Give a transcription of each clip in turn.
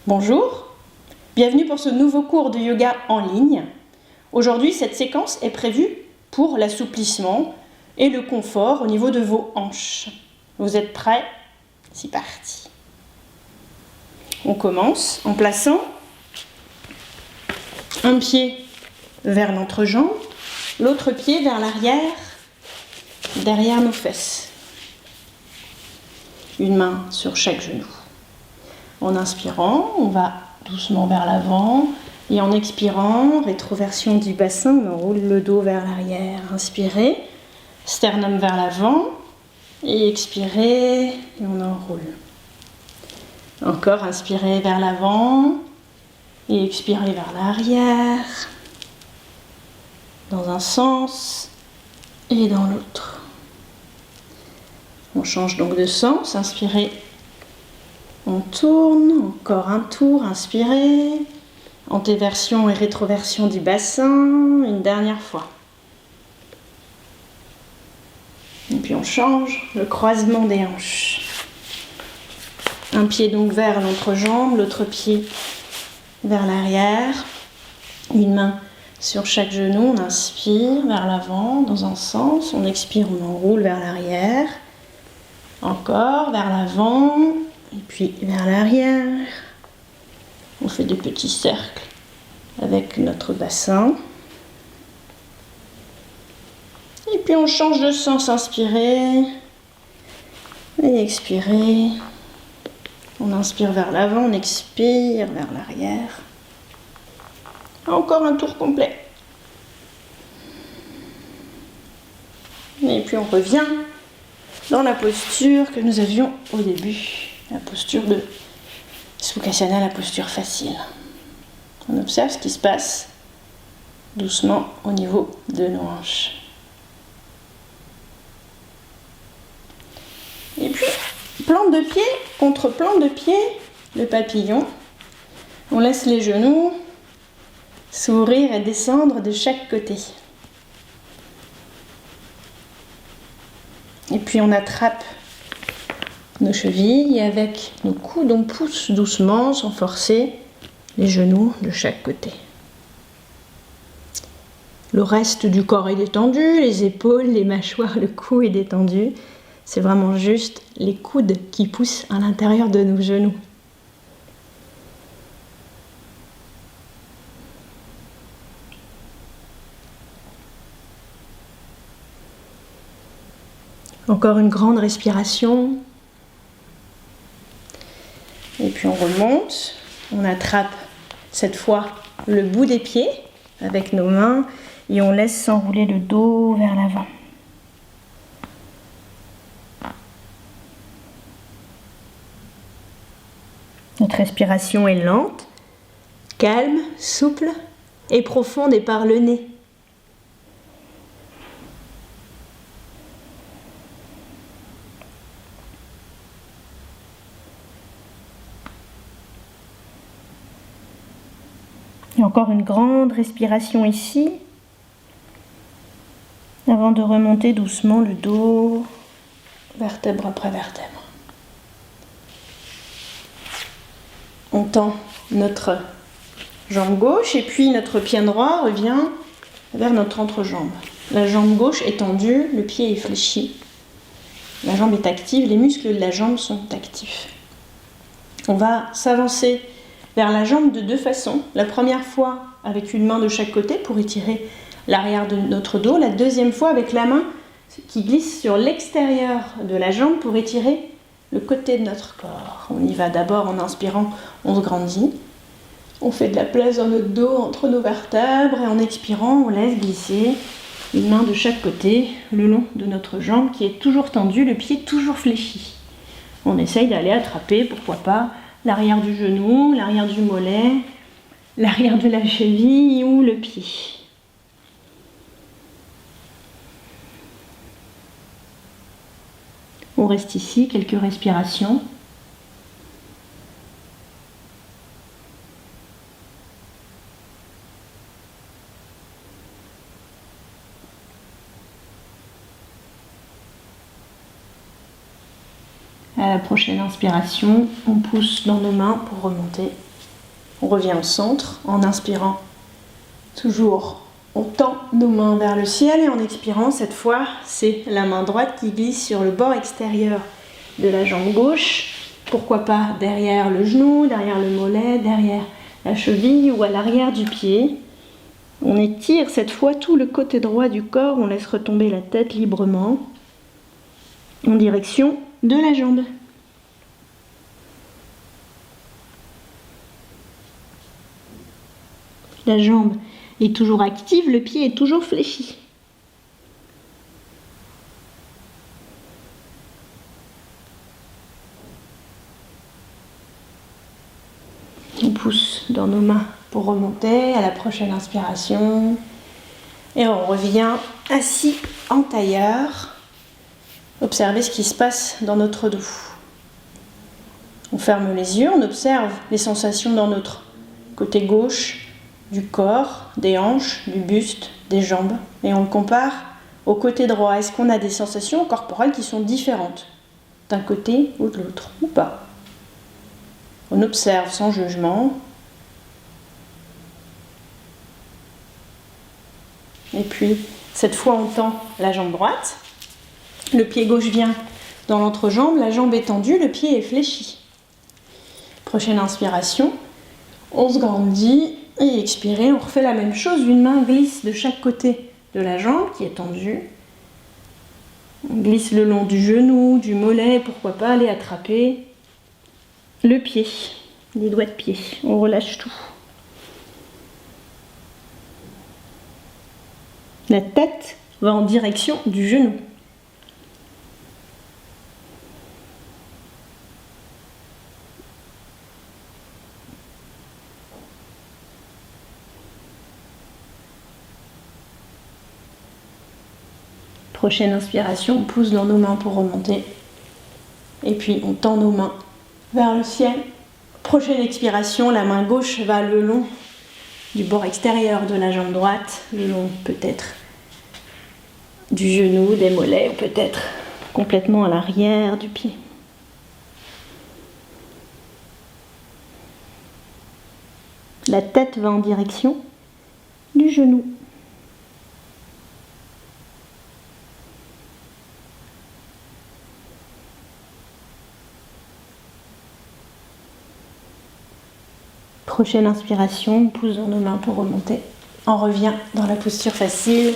Bonjour, bienvenue pour ce nouveau cours de yoga en ligne. Aujourd'hui, cette séquence est prévue pour l'assouplissement et le confort au niveau de vos hanches. Vous êtes prêts? C'est parti. On commence en plaçant un pied vers l'entrejambe, l'autre pied vers l'arrière, derrière nos fesses. Une main sur chaque genou. En inspirant, on va doucement vers l'avant et en expirant, rétroversion du bassin, on enroule le dos vers l'arrière. Inspirez, sternum vers l'avant et expirez et on enroule. Encore, inspirez vers l'avant et expirez vers l'arrière, dans un sens et dans l'autre. On change donc de sens, inspirez. On tourne, encore un tour, inspirez, antéversion et rétroversion du bassin, une dernière fois. Et puis on change, le croisement des hanches. Un pied donc vers l'entrejambe, l'autre pied vers l'arrière, une main sur chaque genou, on inspire vers l'avant dans un sens, on expire, on enroule vers l'arrière, encore vers l'avant, et puis vers l'arrière, on fait des petits cercles avec notre bassin. Et puis on change de sens, inspirez et expirez. On inspire vers l'avant, on expire vers l'arrière. Encore un tour complet. Et puis on revient dans la posture que nous avions au début. La posture de Sukhasana, la posture facile. On observe ce qui se passe doucement au niveau de nos hanches. Et puis, plante de pied contre plante de pied, le papillon. On laisse les genoux s'ouvrir et descendre de chaque côté. Et puis on attrape nos chevilles et avec nos coudes, on pousse doucement, sans forcer, les genoux de chaque côté. Le reste du corps est détendu, les épaules, les mâchoires, le cou est détendu. C'est vraiment juste les coudes qui poussent à l'intérieur de nos genoux. Encore une grande respiration. Et puis on remonte, on attrape cette fois le bout des pieds avec nos mains et on laisse s'enrouler le dos vers l'avant. Notre respiration est lente, calme, souple et profonde et par le nez. Et encore une grande respiration ici, avant de remonter doucement le dos, vertèbre après vertèbre. On tend notre jambe gauche et puis notre pied droit revient vers notre entrejambe. La jambe gauche est tendue, le pied est fléchi. La jambe est active, les muscles de la jambe sont actifs. On va s'avancer vers la jambe de deux façons. La première fois avec une main de chaque côté pour étirer l'arrière de notre dos. La deuxième fois avec la main qui glisse sur l'extérieur de la jambe pour étirer le côté de notre corps. On y va d'abord en inspirant, on se grandit. On fait de la place dans notre dos entre nos vertèbres et en expirant, on laisse glisser une main de chaque côté le long de notre jambe qui est toujours tendue, le pied toujours fléchi. On essaye d'aller attraper, pourquoi pas, l'arrière du genou, l'arrière du mollet, l'arrière de la cheville ou le pied. On reste ici, quelques respirations. À la prochaine inspiration, on pousse dans nos mains pour remonter On revient au centre en inspirant. Toujours, on tend nos mains vers le ciel et en expirant, cette fois, c'est la main droite qui glisse sur le bord extérieur de la jambe gauche. Pourquoi pas derrière le genou, derrière le mollet, derrière la cheville ou à l'arrière du pied. On étire cette fois tout le côté droit du corps, on laisse retomber la tête librement en direction de la jambe. La jambe est toujours active, le pied est toujours fléchi. On pousse dans nos mains pour remonter à la prochaine inspiration. Et on revient assis en tailleur. Observez ce qui se passe dans notre dos. On ferme les yeux, on observe les sensations dans notre côté gauche du corps, des hanches, du buste, des jambes. Et on le compare au côté droit. Est-ce qu'on a des sensations corporelles qui sont différentes d'un côté ou de l'autre ou pas? On observe sans jugement. Et puis, cette fois, on tend la jambe droite. Le pied gauche vient dans l'entrejambe, la jambe est tendue, le pied est fléchi. Prochaine inspiration, on se grandit et expirez, on refait la même chose. Une main glisse de chaque côté de la jambe qui est tendue. On glisse le long du genou, du mollet, pourquoi pas aller attraper le pied, les doigts de pied. On relâche tout. La tête va en direction du genou. Prochaine inspiration, on pousse dans nos mains pour remonter. Et puis on tend nos mains vers le ciel. Prochaine expiration, la main gauche va le long du bord extérieur de la jambe droite, le long peut-être du genou, des mollets, ou peut-être complètement à l'arrière du pied. La tête va en direction du genou. Prochaine inspiration, on pousse dans nos mains pour remonter. On revient dans la posture facile,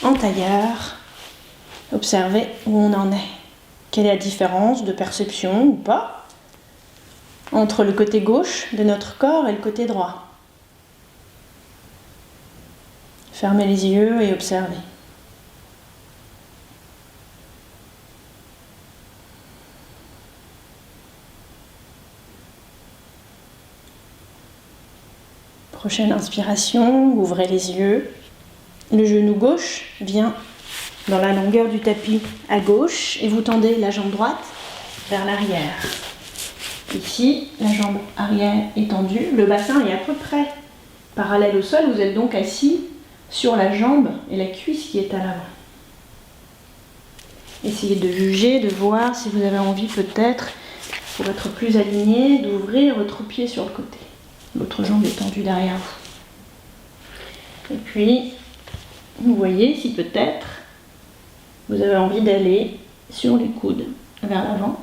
en tailleur. Observez où on en est. Quelle est la différence de perception ou pas entre le côté gauche de notre corps et le côté droit. Fermez les yeux et observez. Prochaine inspiration, ouvrez les yeux. Le genou gauche vient dans la longueur du tapis à gauche et vous tendez la jambe droite vers l'arrière. Ici, la jambe arrière est tendue, le bassin est à peu près parallèle au sol. Vous êtes donc assis sur la jambe et la cuisse qui est à l'avant. Essayez de juger, de voir si vous avez envie peut-être, pour être plus aligné, d'ouvrir votre pied sur le côté. L'autre jambe est tendue derrière vous. Et puis, vous voyez si peut-être vous avez envie d'aller sur les coudes vers l'avant.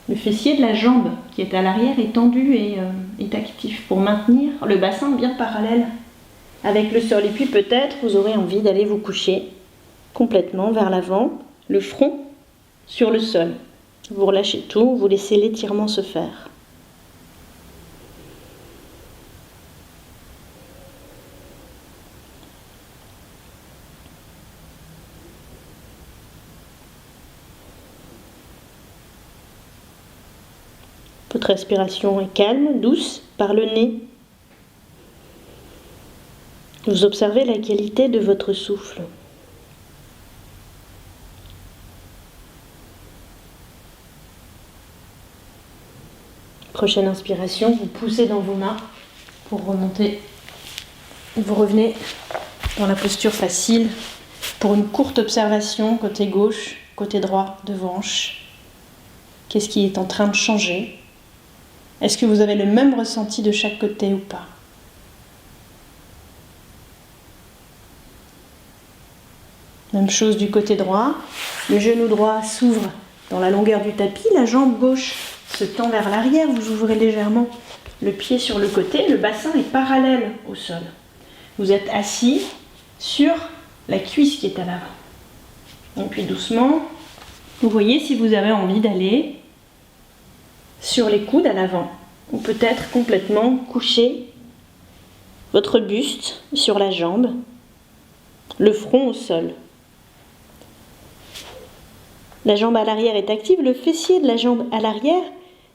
Le fessier de la jambe qui est à l'arrière est tendu et est actif pour maintenir le bassin bien parallèle avec le sol. Et puis peut-être vous aurez envie d'aller vous coucher complètement vers l'avant, le front sur le sol. Vous relâchez tout, vous laissez l'étirement se faire. Votre respiration est calme, douce, par le nez. Vous observez la qualité de votre souffle. Prochaine inspiration, vous poussez dans vos mains pour remonter. Vous revenez dans la posture facile pour une courte observation côté gauche, côté droit de vos hanches. Qu'est-ce qui est en train de changer? Est-ce que vous avez le même ressenti de chaque côté ou pas? Même chose du côté droit. Le genou droit s'ouvre dans la longueur du tapis. La jambe gauche se tend vers l'arrière. Vous ouvrez légèrement le pied sur le côté. Le bassin est parallèle au sol. Vous êtes assis sur la cuisse qui est à l'avant. Et puis doucement, vous voyez si vous avez envie d'aller sur les coudes à l'avant. Ou peut-être complètement coucher votre buste sur la jambe, le front au sol. La jambe à l'arrière est active, le fessier de la jambe à l'arrière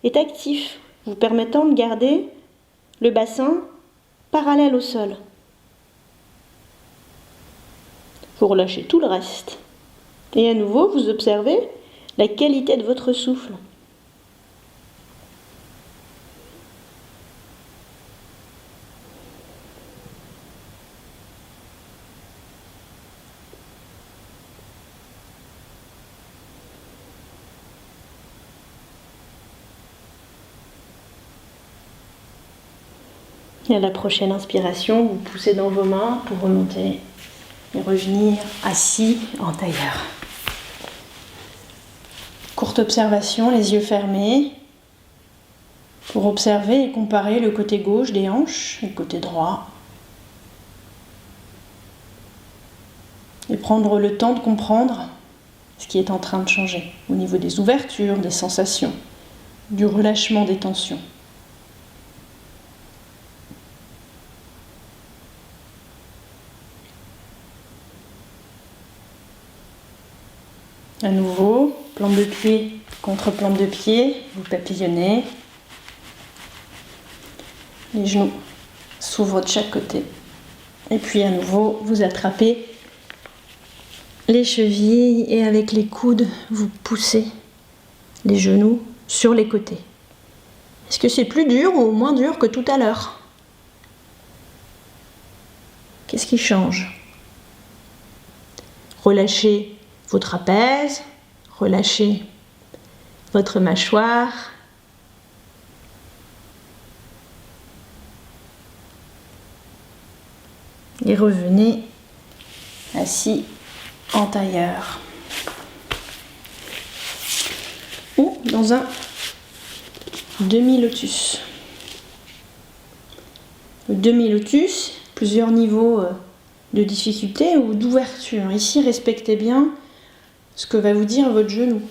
est actif, vous permettant de garder le bassin parallèle au sol. Vous relâchez tout le reste. Et à nouveau, vous observez la qualité de votre souffle. Et à la prochaine inspiration, vous poussez dans vos mains pour remonter et revenir assis en tailleur. Courte observation, les yeux fermés, pour observer et comparer le côté gauche des hanches et le côté droit. Et prendre le temps de comprendre ce qui est en train de changer au niveau des ouvertures, des sensations, du relâchement des tensions. À nouveau, plante de pied contre plante de pied, vous papillonnez. Les genoux s'ouvrent de chaque côté. Et puis à nouveau, vous attrapez les chevilles et avec les coudes, vous poussez les genoux sur les côtés. Est-ce que c'est plus dur ou moins dur que tout à l'heure? Qu'est-ce qui change? Relâchez vos trapèzes, relâchez votre mâchoire. Et revenez assis en tailleur. Ou dans un demi-lotus. Le demi-lotus, plusieurs niveaux de difficulté ou d'ouverture. Ici, respectez bien ce que va vous dire votre genou.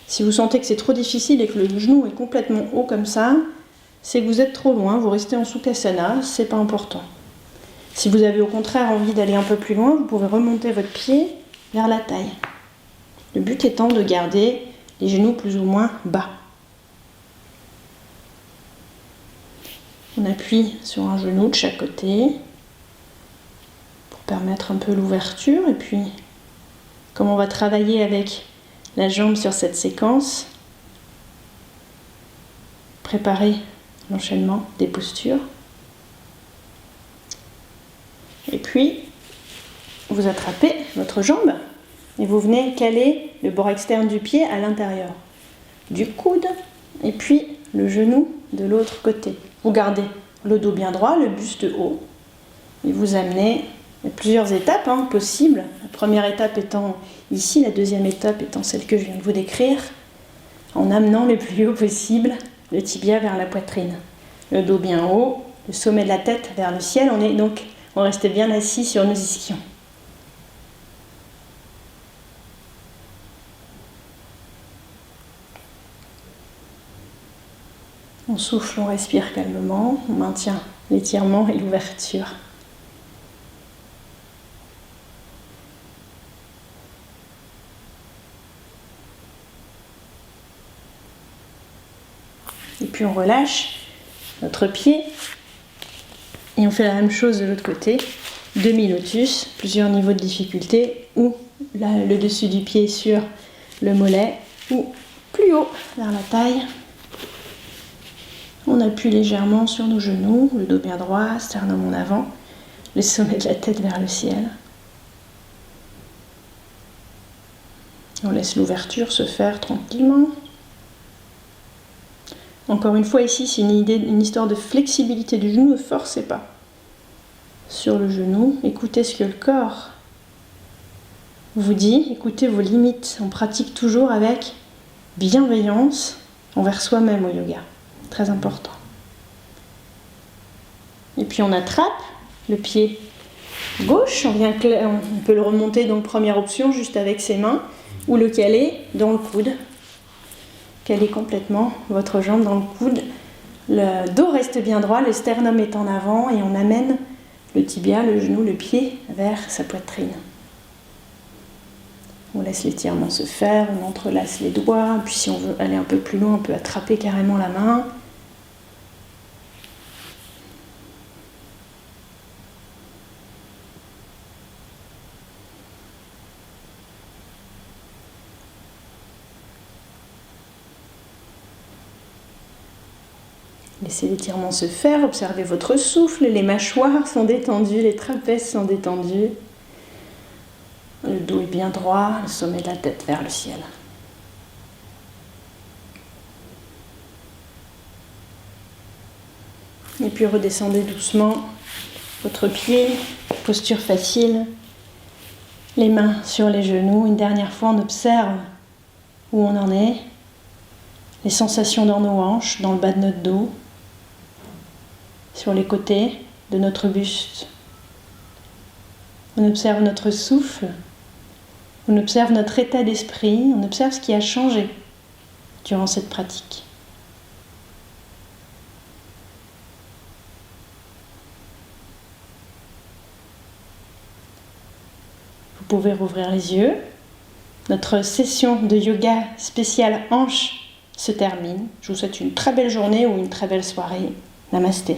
Si vous sentez que c'est trop difficile et que le genou est complètement haut comme ça, c'est que vous êtes trop loin, vous restez en Sukhasana, c'est pas important. Si vous avez au contraire envie d'aller un peu plus loin, vous pouvez remonter votre pied vers la taille. Le but étant de garder les genoux plus ou moins bas. On appuie sur un genou de chaque côté pour permettre un peu l'ouverture. Et puis, comme on va travailler avec la jambe sur cette séquence, préparez l'enchaînement des postures. Et puis, vous attrapez votre jambe et vous venez caler le bord externe du pied à l'intérieur du coude et puis le genou de l'autre côté. Vous gardez le dos bien droit, le buste haut et vous amenez, il y a plusieurs étapes possibles. La première étape étant ici, la deuxième étape étant celle que je viens de vous décrire, en amenant le plus haut possible le tibia vers la poitrine. Le dos bien haut, le sommet de la tête vers le ciel, on reste bien assis sur nos ischions. On souffle, on respire calmement, on maintient l'étirement et l'ouverture. Et puis on relâche notre pied et on fait la même chose de l'autre côté. Demi-lotus, plusieurs niveaux de difficulté, ou là, le dessus du pied sur le mollet, ou plus haut vers la taille. On appuie légèrement sur nos genoux, le dos bien droit, sternum en avant, le sommet de la tête vers le ciel. On laisse l'ouverture se faire tranquillement. Encore une fois, ici, c'est une histoire de flexibilité du genou. Ne forcez pas sur le genou. Écoutez ce que le corps vous dit. Écoutez vos limites. On pratique toujours avec bienveillance envers soi-même au yoga. Très important. Et puis on attrape le pied gauche. On peut le remonter donc première option juste avec ses mains ou le caler dans le coude. Caler complètement votre jambe dans le coude. Le dos reste bien droit, le sternum est en avant et on amène le tibia, le genou, le pied vers sa poitrine. On laisse l'étirement se faire, on entrelace les doigts, puis si on veut aller un peu plus loin, on peut attraper carrément la main. Laissez l'étirement se faire, observez votre souffle, les mâchoires sont détendues, les trapèzes sont détendus. Le dos est bien droit, le sommet de la tête vers le ciel. Et puis redescendez doucement votre pied, posture facile, les mains sur les genoux. Une dernière fois, on observe où on en est, les sensations dans nos hanches, dans le bas de notre dos, sur les côtés de notre buste. On observe notre souffle, on observe notre état d'esprit, on observe ce qui a changé durant cette pratique. Vous pouvez rouvrir les yeux. Notre session de yoga spéciale hanche se termine. Je vous souhaite une très belle journée ou une très belle soirée. Namasté.